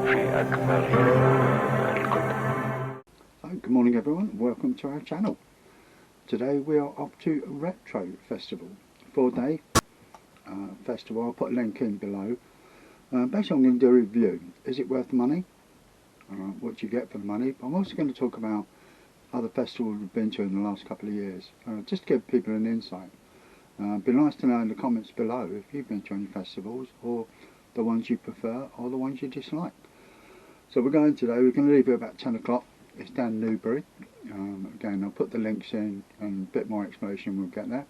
Good morning everyone, welcome to our channel. Today we are off to Retrofestival, 4-day festival. I'll put a link in below. Basically I'm going to do a review. Is it worth the money? What do you get for the money? I'm also going to talk about other festivals we've been to in the last couple of years, just to give people an insight. It'd be nice to know in the comments below if you've been to any festivals, or the ones you prefer or the ones you dislike. So we're going today, we're going to leave here about 10 o'clock. It's down Newbury. Again, I'll put the links in and a bit more explanation when we get there.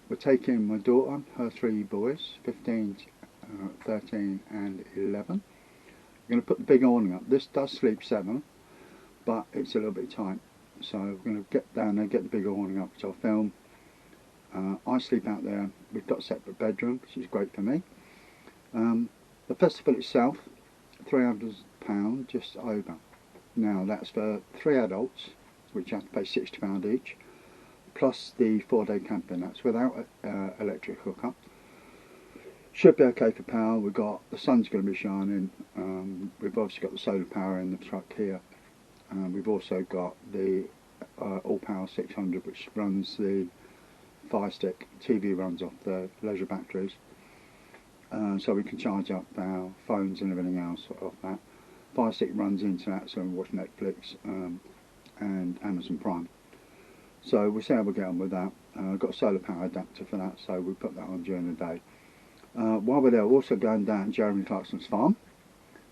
We're taking my daughter, her 3 boys, 15, 13 and 11. We're going to put the big awning up. This does sleep 7, but it's a little bit tight. So we're going to get down there, get the big awning up, which I'll film. I sleep out there. We've got a separate bedroom, which is great for me. The festival itself, £300, just over. Now that's for 3 adults, which you have to pay £60 each, plus the 4-day camping. That's without electric hookup. Should be okay for power. We've got, the sun's going to be shining. We've obviously got the solar power in the truck here. We've also got the all power 600, which runs the Fire Stick. TV runs off the leisure batteries, so we can charge up our phones and everything else off that. Fire Stick runs into that, so we watch Netflix and Amazon Prime. So we'll see how we get on with that. I've got a solar power adapter for that, so we put that on during the day. While we're there, we're also going down Jeremy Clarkson's farm.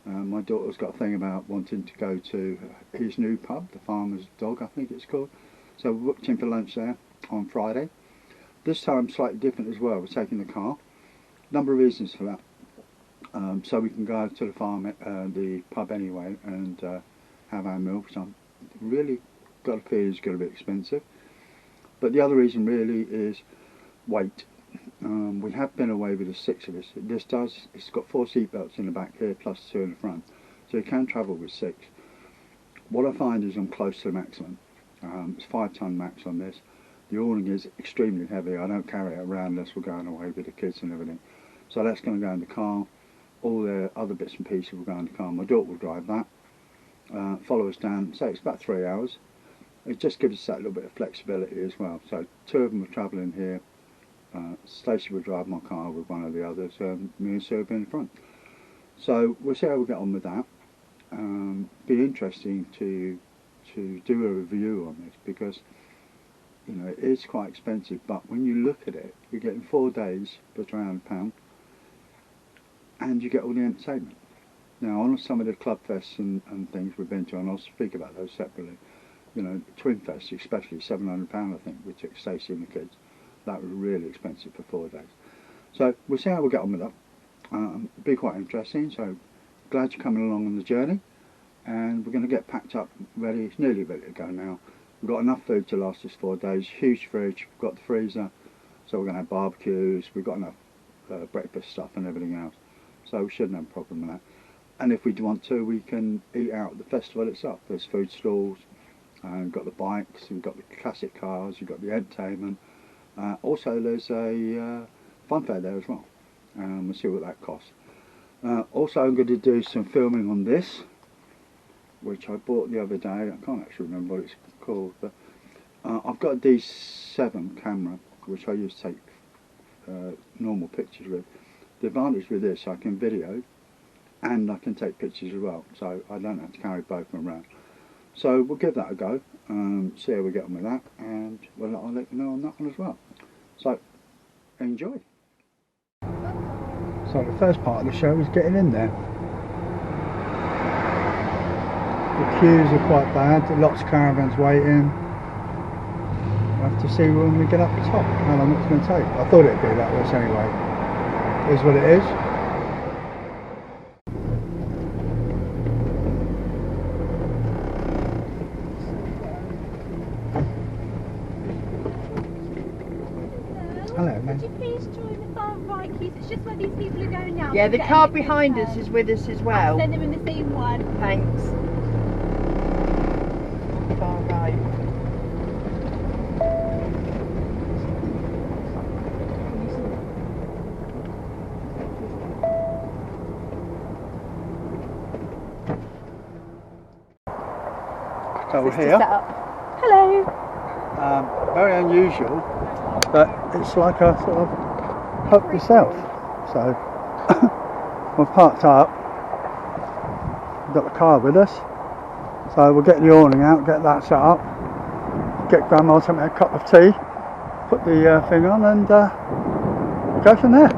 My daughter's got a thing about wanting to go to his new pub, the Farmer's Dog I think it's called. So we booked in for lunch there on Friday. This time slightly different as well. We're taking the car. Number of reasons for that. So we can go to the farm, the pub anyway, and have our meal, which I'm really got a feeling is going to be expensive. But the other reason really is weight. We have been away with the 6 of us. It's got 4 seat belts in the back here, plus 2 in the front, so you can travel with 6. What I find is I'm close to the maximum. It's 5-ton max on this. The awning is extremely heavy. I don't carry it around unless we're going away with the kids and everything. So that's going to go in the car. All the other bits and pieces will go in the car. My daughter will drive that. Follow us down. So it's about 3 hours. It just gives us that little bit of flexibility as well. So 2 of them are travelling here. Stacey will drive my car with one of the others. Me and Sue will be in the front. So we'll see how we get on with that. Be interesting to do a review on this, because you know it is quite expensive. But when you look at it, you're getting 4 days for £300. And you get all the entertainment. Now on some of the club fests and things we've been to, and I'll speak about those separately, you know, Twin Fest especially, £700 I think we took Stacey and the kids. That was really expensive for 4 days. So we'll see how we get on with that. It'll be quite interesting, so glad you're coming along on the journey. And we're going to get packed up, ready. It's nearly ready to go now. We've got enough food to last us 4 days, huge fridge, we've got the freezer, so we're going to have barbecues, we've got enough breakfast stuff and everything else. So we shouldn't have a problem with that. And if we want to, we can eat out at the festival itself. There's food stalls, we've got the bikes, we've got the classic cars, we've got the entertainment. Also there's a fun fair there as well. We'll see what that costs. Also I'm going to do some filming on this, which I bought the other day. I can't actually remember what it's called, but I've got a D7 camera, which I use to take normal pictures with. The advantage with this, I can video and I can take pictures as well, so I don't have to carry both of them around. So we'll give that a go, see how we get on with that, and well, I'll let you know on that one as well. So enjoy. So the first part of the show is getting in there. The queues are quite bad, lots of caravans waiting. We'll have to see when we get up the top how long it's going to take. I thought it'd be like this anyway. Is what it is. Hello, man. Could you please join the far right queues? It's just where these people are going now. Yeah, the car behind us is with us as well. Send them in the same one. Thanks. Far right. So we're Just to here. set up. Hello. Very unusual, but it's like a sort of help yourself. So we've parked up, we've got the car with us, so we'll get the awning out, get that set up, get Grandma to make a cup of tea, put the thing on, and go from there.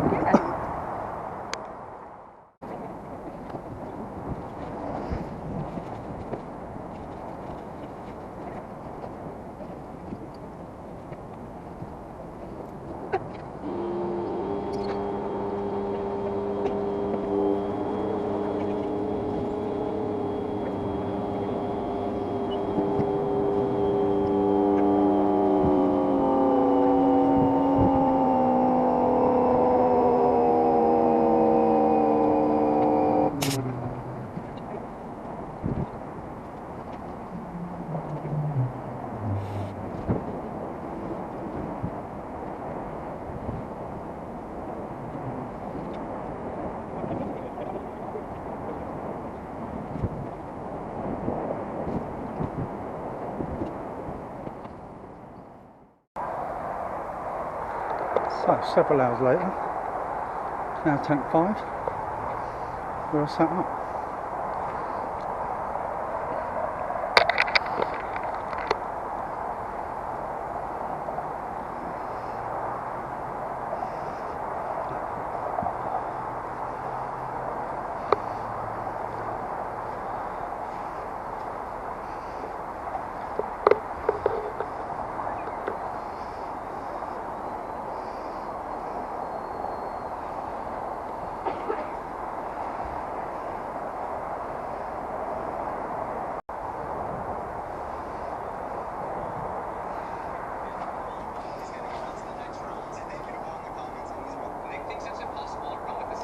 So several hours later, it's now 10:05, we're all set up.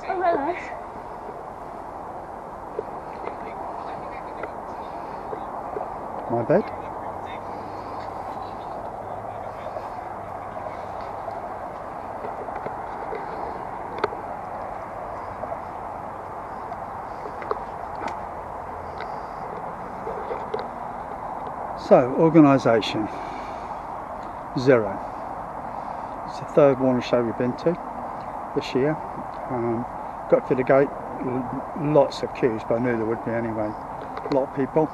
Oh, hello. My bed. So, organisation, 0. It's the third Warner show we've been to this year. Got to the gate, lots of queues, but I knew there would be anyway. A lot of people.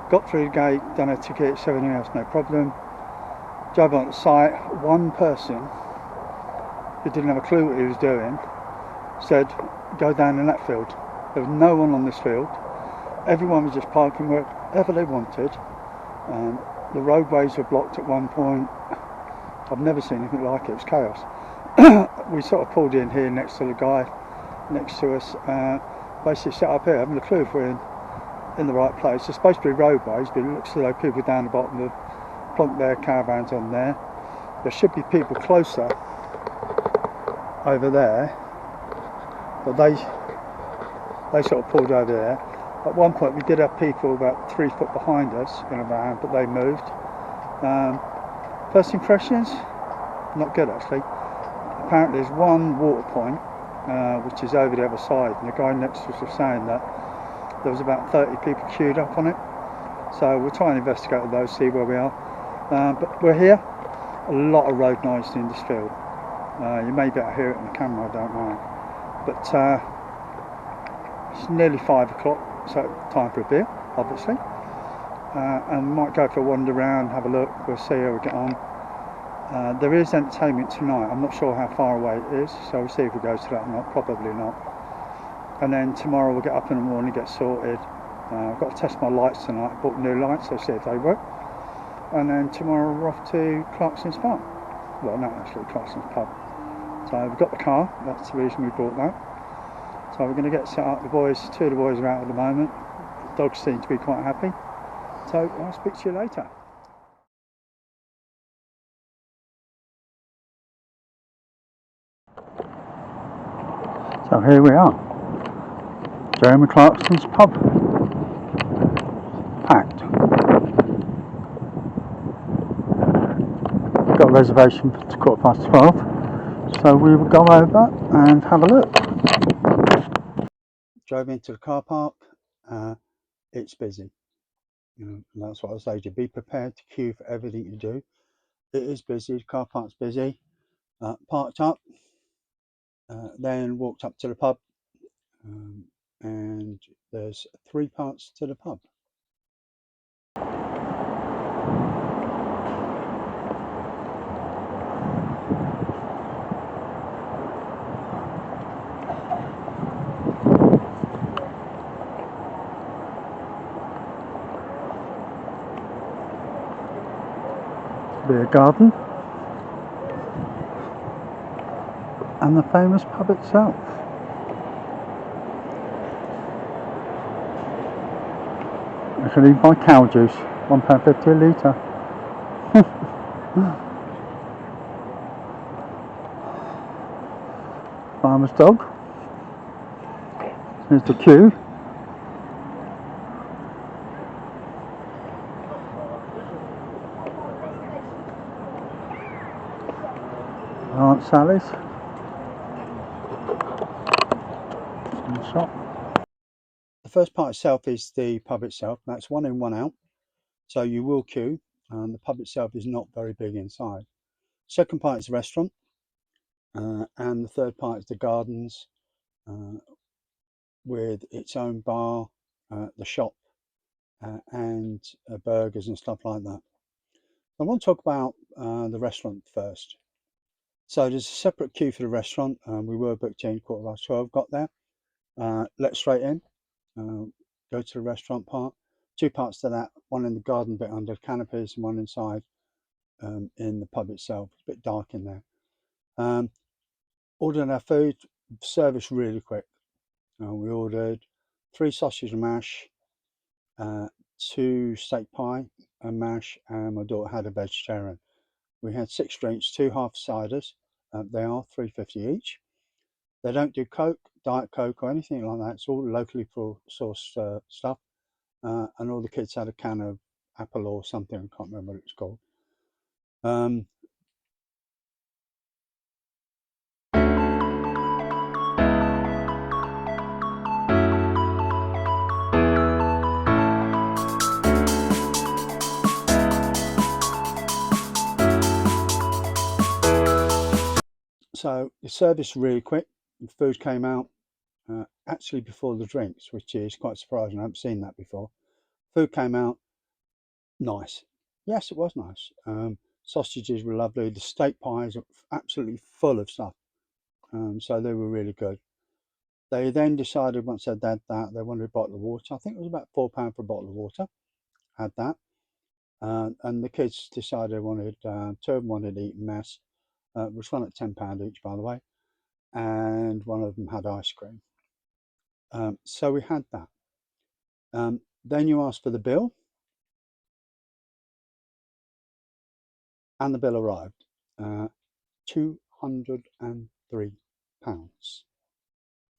Got through the gate, done a ticket, everything else no problem. Drove on the site, one person who didn't have a clue what he was doing said, go down in that field. There was no one on this field. Everyone was just parking wherever they wanted. The roadways were blocked at one point. I've never seen anything like it, it was chaos. We sort of pulled in here next to the guy next to us, basically set up here, having a clue if we're in the right place. There's supposed to be roadways, but it looks as though people down the bottom have plonked their caravans on there. There should be people closer over there, but they sort of pulled over there. At one point we did have people about 3 foot behind us in a van, but they moved. First impressions, not good actually. Apparently there's one water point which is over the other side, and the guy next to us was saying that there was about 30 people queued up on it. So we'll try and investigate those, see where we are. But we're here. A lot of road noise in this field. You may be able to hear it on the camera, I don't know. But it's nearly 5 o'clock, so time for a beer, obviously. And we might go for a wander around, have a look, we'll see how we get on. There is entertainment tonight. I'm not sure how far away it is, so we'll see if we go to that or not. Probably not. And then tomorrow we'll get up in the morning, get sorted. I've got to test my lights tonight. I bought new lights, so see if they work. And then tomorrow we're off to Clarkson's farm. Well, not actually, Clarkson's pub. So we've got the car, that's the reason we bought that. So we're going to get set up. The boys, 2 of the boys are out at the moment. The dogs seem to be quite happy. So I'll speak to you later. So here we are, Jeremy Clarkson's pub, packed. Got a reservation for 12:15, so we will go over and have a look. Drove into the car park, it's busy. And that's what I say to you. Be prepared to queue for everything you do. It is busy. The car park's busy. Parked up, then walked up to the pub, and there's 3 parts to the pub. Beer garden and the famous pub itself. You can even buy cow juice, £1.50 a litre. Farmer's dog. Here's the queue. Aunt Sally's. In the shop. The first part itself is the pub itself. That's 1 in, 1 out. So you will queue, and the pub itself is not very big inside. Second part is the restaurant, and the third part is the gardens with its own bar, the shop, and burgers and stuff like that. I want to talk about the restaurant first. So there's a separate queue for the restaurant. We were booked in 12:15, got there, let straight in, go to the restaurant part. 2 parts to that, 1 in the garden bit under canopies and 1 inside in the pub itself. It's a bit dark in there. Ordered our food, service really quick. We ordered 3 sausage and mash, 2 steak pie and mash, and my daughter had a vegetarian. We had 6 drinks, 2 half ciders. They are £3.50 each. They don't do Coke, Diet Coke or anything like that. It's all locally sourced stuff. And all the kids had a can of apple or something. I can't remember what it's called. So the service really quick. The food came out actually before the drinks, which is quite surprising. I haven't seen that before. Food came out nice. Yes, it was nice. Sausages were lovely. The steak pies are absolutely full of stuff. So they were really good. They then decided, once they'd had that, they wanted a bottle of water. I think it was about £4 for a bottle of water. Had that. And the kids decided they wanted, 2 of them wanted to eat mess, which run at £10 each, by the way. And 1 of them had ice cream. So we had that. Then you asked for the bill, and the bill arrived. £203.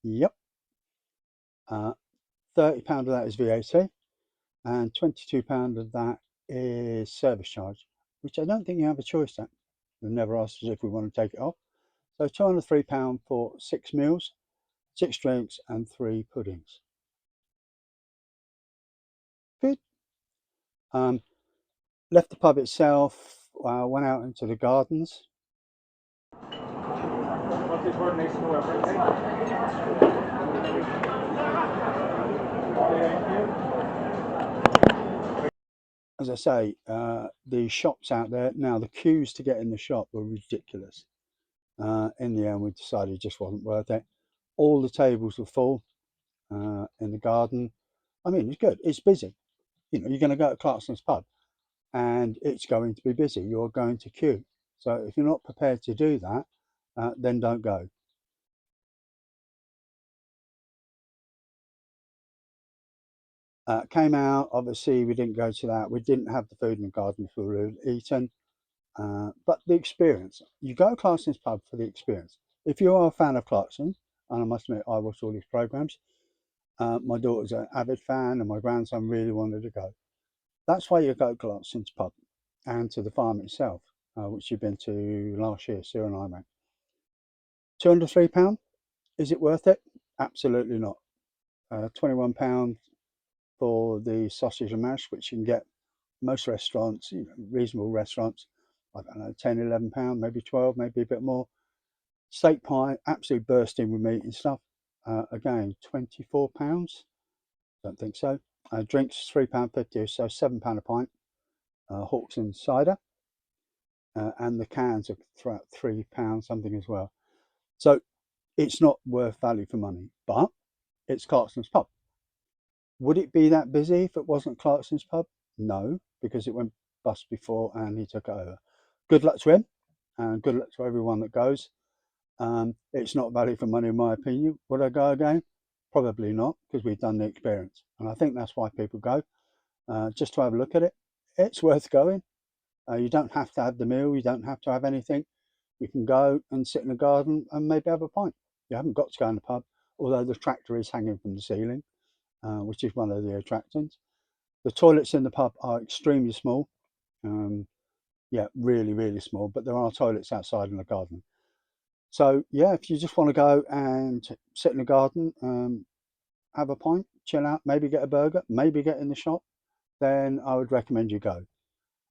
Yep. £30 of that is VAT, and £22 of that is service charge, which I don't think you have a choice at. They've never asked us if we want to take it off. So £203 for 6 meals, 6 drinks, and 3 puddings. Good. Left the pub itself, went out into the gardens. As I say, the shops out there, now the queues to get in the shop were ridiculous. In the end, we decided it just wasn't worth it. All the tables were full in the garden. I mean, it's good. It's busy. You know, you're going to go to Clarkson's pub and it's going to be busy. You're going to queue. So if you're not prepared to do that, then don't go. Came out, obviously we didn't go to that. We didn't have the food in the garden for we were eaten. But the experience, you go to Clarkson's pub for the experience. If you are a fan of Clarkson, and I must admit I watch all these programs, my daughter's an avid fan and my grandson really wanted to go. That's why you go to Clarkson's pub and to the farm itself, which you've been to last year, Sue and I went. £203, is it worth it? Absolutely not. £21 for the sausage and mash, which you can get most restaurants, reasonable restaurants, I don't know, £10, £11, maybe 12, maybe a bit more. Steak pie, absolutely bursting with meat and stuff. Again, £24. Don't think so. Drinks £3.50, so £7 a pint. Hawks and cider, and the cans are £3 something as well. So it's not worth value for money, but it's Clarkson's pub. Would it be that busy if it wasn't Clarkson's pub? No, because it went bust before and he took it over. Good luck to him, and good luck to everyone that goes. It's not value for money in my opinion. Would I go again? Probably not, because we've done the experience, and I think that's why people go, just to have a look at it. It's worth going. You don't have to have the meal, you don't have to have anything. You can go and sit in the garden and maybe have a pint. You haven't got to go in the pub, although the tractor is hanging from the ceiling, which is one of the attractions. The toilets in the pub are extremely small. Yeah, really, really small, but there are toilets outside in the garden. So yeah, if you just want to go and sit in the garden, have a pint, chill out, maybe get a burger, maybe get in the shop, then I would recommend you go.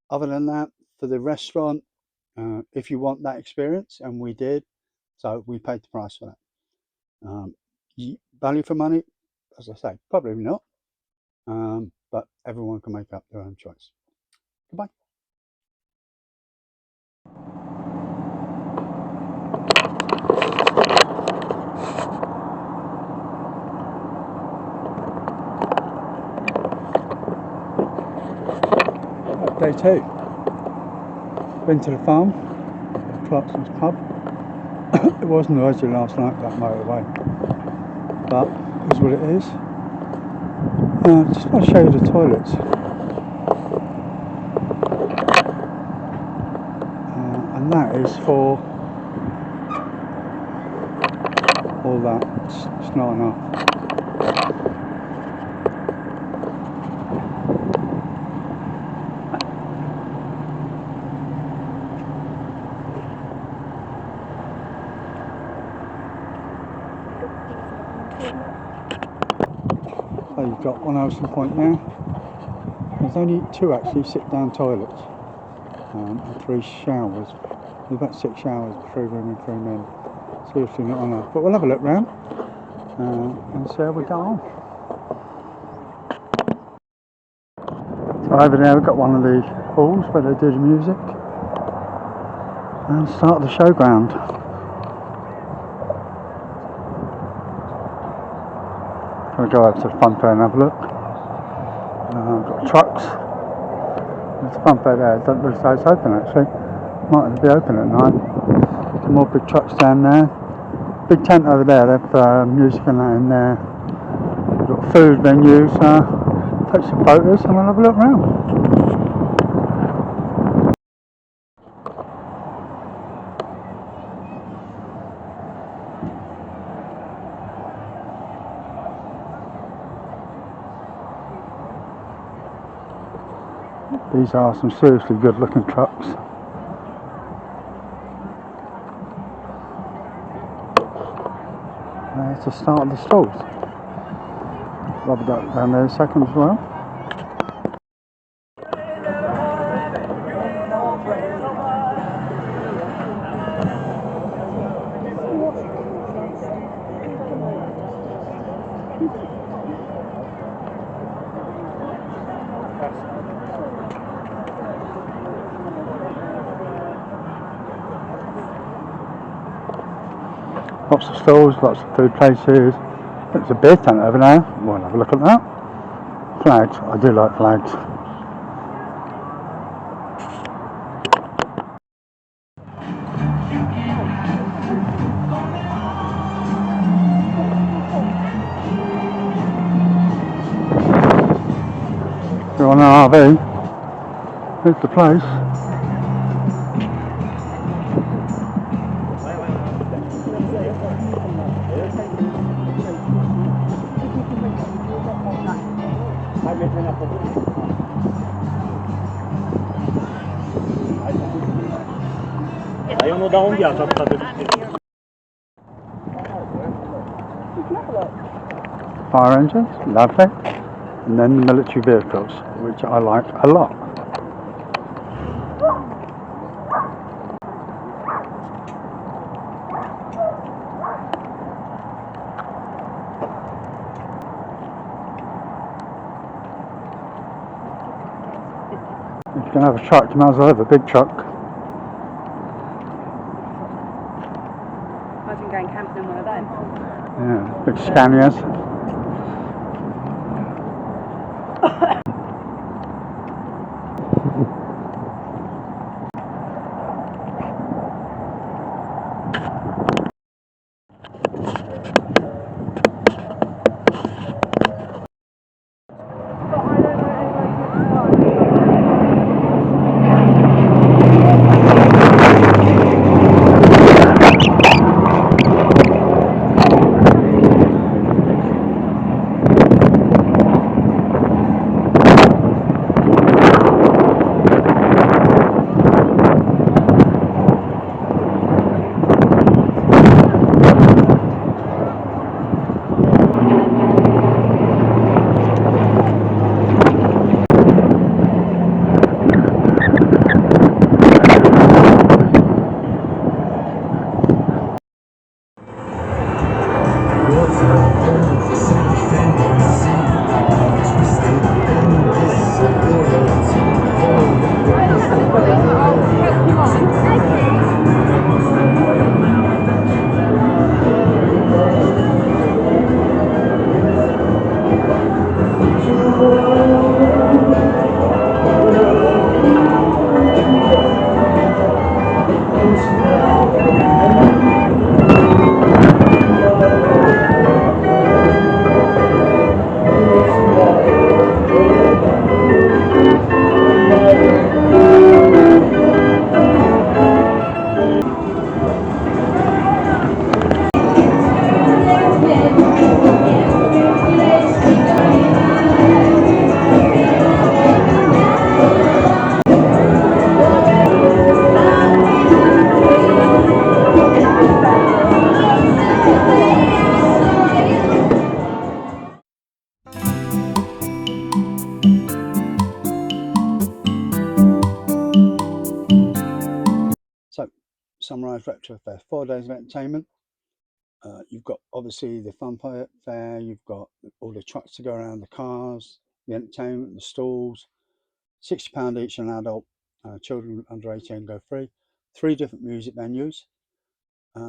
Other than that, for the restaurant, if you want that experience, and we did, so we paid the price for that. Value for money, as I say, probably not, but everyone can make up their own choice. Goodbye. Day 2. Been to the farm, Clarkson's pub. It was noisy last night, that motorway, but it is what it is. Just want to show you the toilets. And that is for all that. It's not enough. So you've got one Elson Point there. There's only 2 actually sit-down toilets, and 3 showers. There's about 6 showers, 3 women, 3 men. Seriously not enough. But we'll have a look round and see how we go on. So over there we've got one of the halls where they do the music, and start the showground. We'll go up to the front there and have a look. Got trucks. There's the front bed there. It doesn't look as though it's open actually. Might be open at night. Some more big trucks down there. Big tent over there. They've music and that in there. We've got food menus. Take some photos and we'll have a look around. These are some seriously good looking trucks. There's the start of the stalls. Rubber duck down there a second as well. Lots of stalls, lots of food places. There's a beer tent over there. We'll have a look at that. Flags. I do like flags. If you're on an RV, here's the place. Fire engines, lovely. and then the military vehicles, which I like a lot. You can have a truck, you might as well have a big truck. Imagine going camping in one of them. Yeah, big Scanias. So, summarise Retrofest, 4 days of entertainment. You've got obviously the fun fair, you've got all the trucks to go around, the cars, the entertainment, the stalls. £60 each an adult, children under 18 go free. 3 different music venues.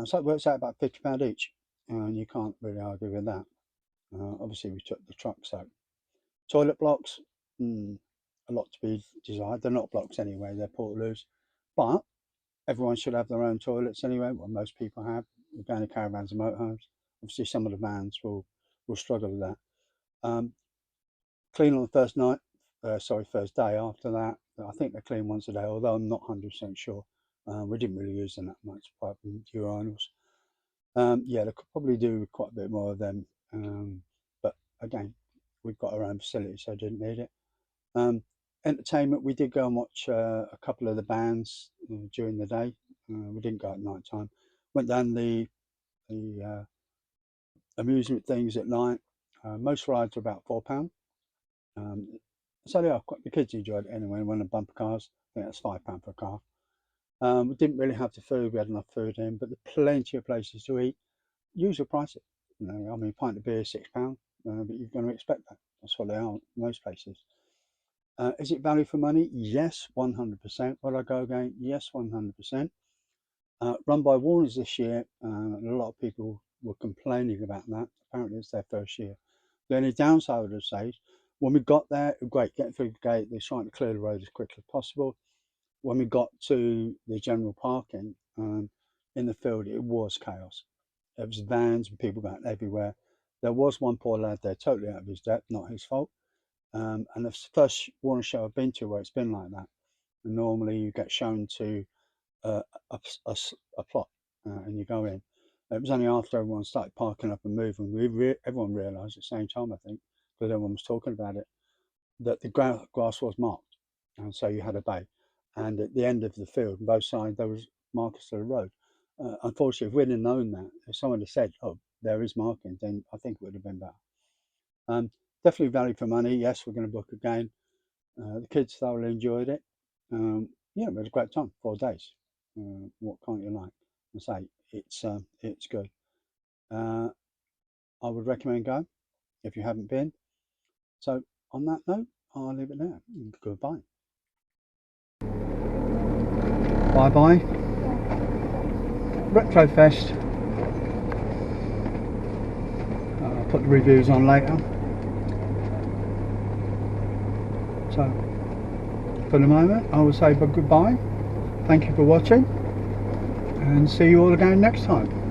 So it works out about £50 each, and you can't really argue with that. Obviously, we took the trucks out. Toilet blocks, a lot to be desired. They're not blocks anyway, they're portaloos. But everyone should have their own toilets anyway. Well, most people have. We're going to caravans and motorhomes. Obviously, some of the vans will struggle with that. Clean on the first night. First day after that. I think they're clean once a day, although I'm not 100% sure. We didn't really use them that much, apart from urinals. Yeah, they could probably do quite a bit more of them. But again, we've got our own facility, so I didn't need it. Entertainment, we did go and watch a couple of the bands during the day. We didn't go at night time. Went down the amusement things at night. Most rides were about £4. So yeah, the kids enjoyed it anyway. One of the bumper cars, I think that's £5 for a car. We didn't really have the food. We had enough food in, but there's plenty of places to eat. Usual prices. I mean, a pint of beer is £6, but you're going to expect that. That's what they are in most places. Is it value for money? Yes, 100%. Will I go again? Yes, 100%. Run by Warners this year, and a lot of people were complaining about that. Apparently, it's their first year. The only downside I would say is when we got there, great, getting through the gate, they're trying to clear the road as quickly as possible. When we got to the general parking in the field, it was chaos. There was vans and people going everywhere. There was one poor lad there, totally out of his depth, not his fault. And the first Warner show I've been to where it's been like that. And normally you get shown to a plot and you go in. It was only after everyone started parking up and moving, everyone realised at the same time, I think, because everyone was talking about it, that the grass was marked. And so you had a bay. And at the end of the field, on both sides, there was markers to the road. Unfortunately, if we'd have known that, if someone had said, oh, there is marking, then I think it would have been better. definitely value for money. Yes, we're going to book again. The kids thoroughly enjoyed it. Yeah, we had a great time. 4 days. What can't you like? I say it's good. I would recommend going if you haven't been. So on that note, I'll leave it there. Goodbye. Bye bye. Retrofest. I'll put the reviews on later. So for the moment, I will say goodbye. Thank you for watching, and see you all again next time.